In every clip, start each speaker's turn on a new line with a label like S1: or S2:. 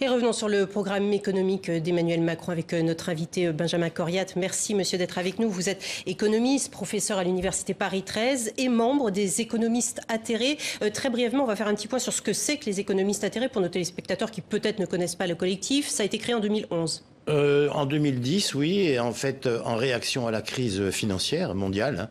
S1: Et revenons sur le programme économique d'Emmanuel Macron avec notre invité Benjamin Coriat. Merci monsieur d'être avec nous. Vous êtes économiste, professeur à l'université Paris 13 et membre des économistes atterrés. Très brièvement, on va faire un petit point sur ce que c'est que les économistes atterrés pour nos téléspectateurs qui peut-être ne connaissent pas le collectif. Ça a été créé en 2011.
S2: En 2010, oui, et en fait, en réaction à la crise financière mondiale,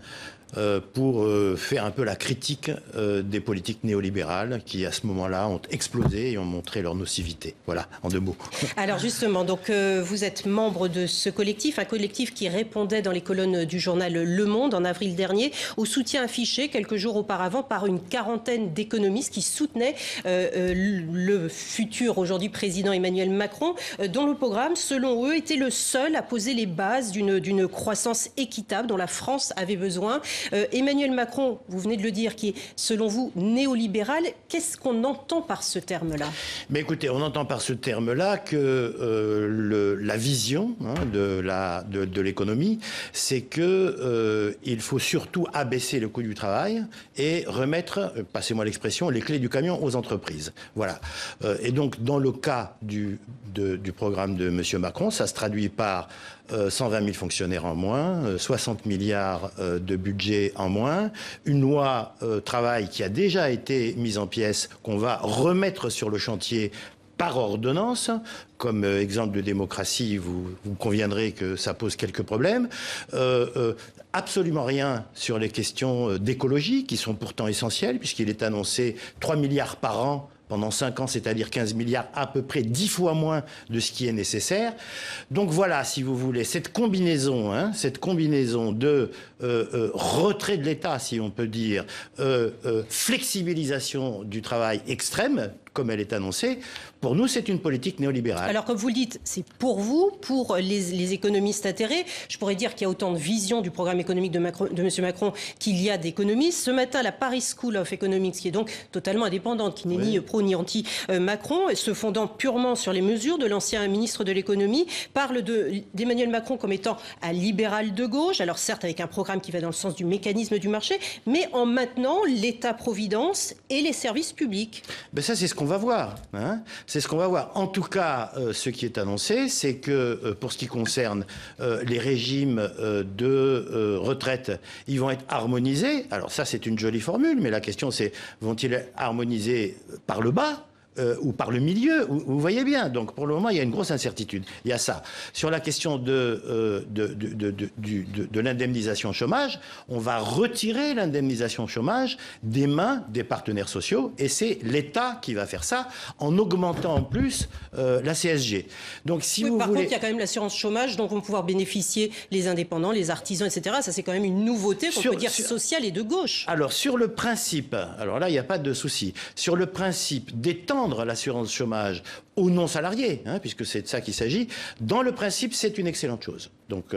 S2: pour faire un peu la critique des politiques néolibérales qui, à ce moment-là, ont explosé et ont montré leur nocivité. Voilà, en 2 mots.
S1: Alors justement, donc vous êtes membre de ce collectif, un collectif qui répondait dans les colonnes du journal Le Monde en avril dernier au soutien affiché quelques jours auparavant par une quarantaine d'économistes qui soutenaient le futur aujourd'hui président Emmanuel Macron, dont le programme, selon eux, était le seul à poser les bases d'une croissance équitable dont la France avait besoin. Emmanuel Macron, vous venez de le dire, qui est, selon vous, néolibéral. Qu'est-ce qu'on entend par ce terme-là?
S2: Mais écoutez, on entend par ce terme-là que la vision de l'économie, c'est que il faut surtout abaisser le coût du travail et remettre, passez-moi l'expression, les clés du camion aux entreprises. Voilà. Et donc, dans le cas du programme de M. Macron, ça se traduit par 120 000 fonctionnaires en moins, 60 milliards de budget en moins, une loi travail qui a déjà été mise en pièces, qu'on va remettre sur le chantier par ordonnance. Comme exemple de démocratie, vous conviendrez que ça pose quelques problèmes. Absolument rien sur les questions d'écologie, qui sont pourtant essentielles, puisqu'il est annoncé 3 milliards par an pendant 5 ans, c'est-à-dire 15 milliards, à peu près 10 fois moins de ce qui est nécessaire. Donc voilà, si vous voulez, cette combinaison de retrait de l'État, si on peut dire, flexibilisation du travail extrême, comme elle est annoncée, pour nous, c'est une politique néolibérale.
S1: Alors, comme vous le dites, c'est pour vous, pour les économistes atterrés. Je pourrais dire qu'il y a autant de visions du programme économique de M. Macron qu'il y a d'économistes. Ce matin, la Paris School of Economics, qui est donc totalement indépendante, qui n'est ni pro ni anti-Macron, se fondant purement sur les mesures de l'ancien ministre de l'économie, parle d'Emmanuel Macron comme étant un libéral de gauche. Alors certes, avec un programme qui va dans le sens du mécanisme du marché, mais en maintenant l'État-providence et les services publics.
S2: Ben ça, c'est ce qu'on va voir. Hein, c'est ce qu'on va voir. En tout cas, ce qui est annoncé, c'est que pour ce qui concerne les régimes de retraite, ils vont être harmonisés. Alors ça, c'est une jolie formule, mais la question, c'est vont-ils être harmonisés par le bas ou par le milieu, vous voyez bien. Donc pour le moment, il y a une grosse incertitude. Il y a ça. Sur la question de l'indemnisation chômage, on va retirer l'indemnisation chômage des mains des partenaires sociaux et c'est l'État qui va faire ça en augmentant en plus la CSG. Donc si vous
S1: par
S2: voulez...
S1: contre, il y a quand même l'assurance chômage dont vont pouvoir bénéficier les indépendants, les artisans, etc. Ça, c'est quand même une nouveauté qu'on peut dire sociale et de gauche.
S2: Alors sur le principe, alors là, il n'y a pas de souci. Sur le principe d'étendre l'assurance chômage aux non-salariés, hein, puisque c'est de ça qu'il s'agit, dans le principe, c'est une excellente chose. Donc,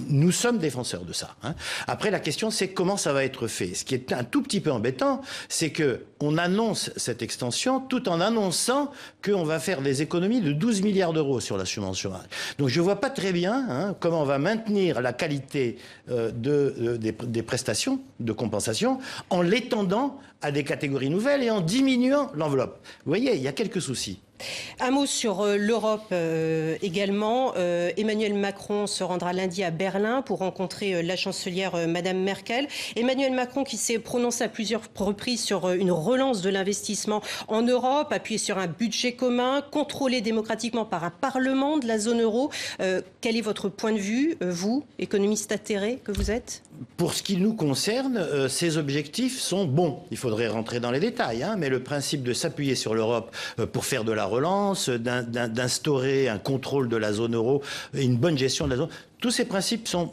S2: nous sommes défenseurs de ça. Hein. Après, la question, c'est comment ça va être fait. Ce qui est un tout petit peu embêtant, c'est qu'on annonce cette extension tout en annonçant qu'on va faire des économies de 12 milliards d'euros sur l'assurance chômage. Donc, je ne vois pas très bien comment on va maintenir la qualité des prestations de compensation en l'étendant à des catégories nouvelles et en diminuant l'enveloppe. Vous voyez, il y a quelques soucis.
S1: Un mot sur l'Europe également. Emmanuel Macron se rendra lundi à Berlin pour rencontrer la chancelière Madame Merkel. Emmanuel Macron qui s'est prononcé à plusieurs reprises sur une relance de l'investissement en Europe, appuyé sur un budget commun, contrôlé démocratiquement par un parlement de la zone euro. Quel est votre point de vue, vous, économiste atterré que vous êtes?
S2: Pour ce qui nous concerne, ces objectifs sont bons. Il faudrait rentrer dans les détails, hein, mais le principe de s'appuyer sur l'Europe pour faire de la relance, d'instaurer un contrôle de la zone euro et une bonne gestion de la zone, tous ces principes sont,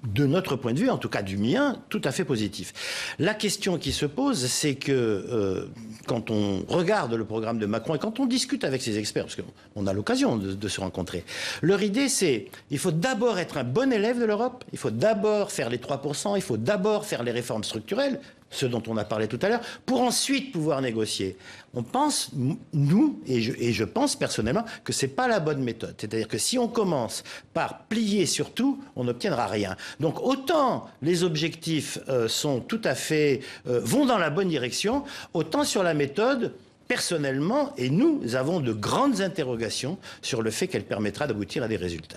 S2: de notre point de vue, en tout cas du mien, tout à fait positifs. La question qui se pose, c'est que quand on regarde le programme de Macron et quand on discute avec ses experts, parce qu'on a l'occasion de se rencontrer, leur idée c'est il faut d'abord être un bon élève de l'Europe, il faut d'abord faire les 3%, il faut d'abord faire les réformes structurelles, ce dont on a parlé tout à l'heure, pour ensuite pouvoir négocier. On pense, nous, et je pense personnellement, que ce n'est pas la bonne méthode. C'est-à-dire que si on commence par plier sur tout, on n'obtiendra rien. Donc autant les objectifs sont tout à fait, vont dans la bonne direction, autant sur la méthode, personnellement, et nous avons de grandes interrogations sur le fait qu'elle permettra d'aboutir à des résultats.